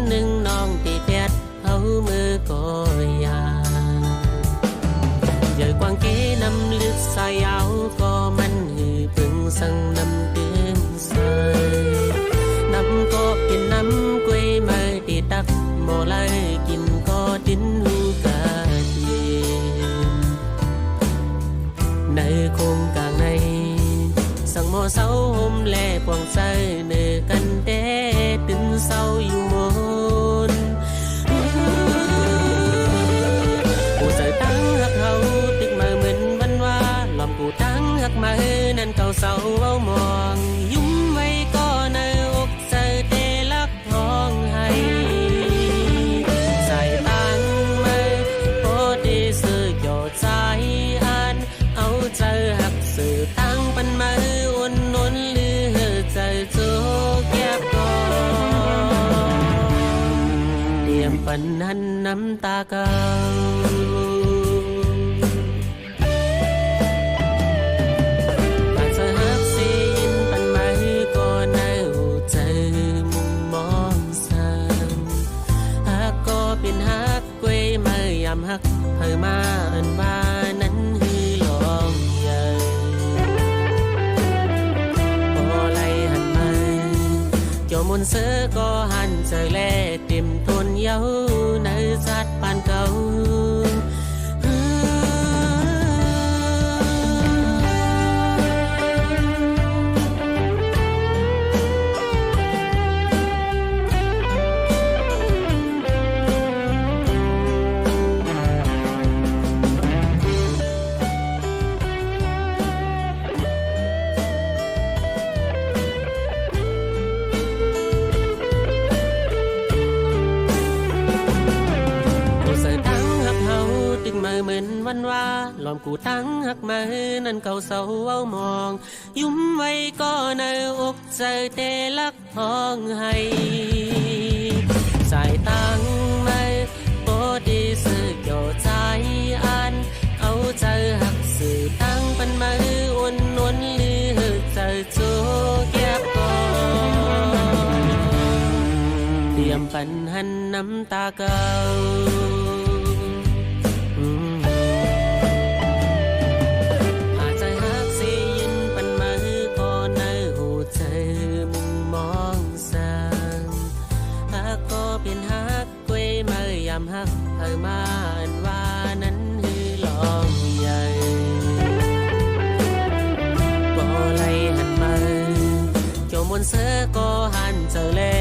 หนึ่งน้องตีแปดเอามือก็ยาเยอะกวางเก๋นำลึกสายเอาก็มันหือพึงสั่งนำเตือนใส่นำก็เป็นน้ำกล้วยมาตีตักโมเลยกินก็ดิ้นหูกาดีในโคงกลางในสั่งโมเศร้าห่มแลปวงใจเนื้อกันเต้ตื่นเศร้าอยู่มนผู้ใส่ตั้งหักเขาติดมาเหมือนวันว่าหลอมกูตั้งหักมานั่นเก่าเศร้าเอามองยุ่มไว้ก็ในอกใจเตลักห้องให้ใส่ตั้งมาโปดีสื่อโยใจอันเอาใจหักสื่อตั้งปันมาอุ่นนนลือใจโจแก็บก่อนเตรียมปันหันน้ำตาเก่าฮักเพิ่มาอันว่านั้นฮือลองใหญ่พอไล่หันมาเจ้ามนเสือก็หันเจอแลเต็มทนเย้าในสัตว์ปานเก่าเหมือนวันว่าหลอมกูตั้งหักมานั่นเก่าเศร้าเอามองยุ่มไว้ก็ในอกใจเตลักห้องให้สายตั้งไม่โปดีสื่อโยใจอันเอาใจหักสื่อตั้งปันมาอุ่นนวลลือใจโจแก็บก่อนเตรียมปันหันน้ำตาเก่าฮักเพิ่มาอันว่านั้นฮือลองใหญ่บ่ไล่หันมาเจ้ามนเสือก็หันเจอเล่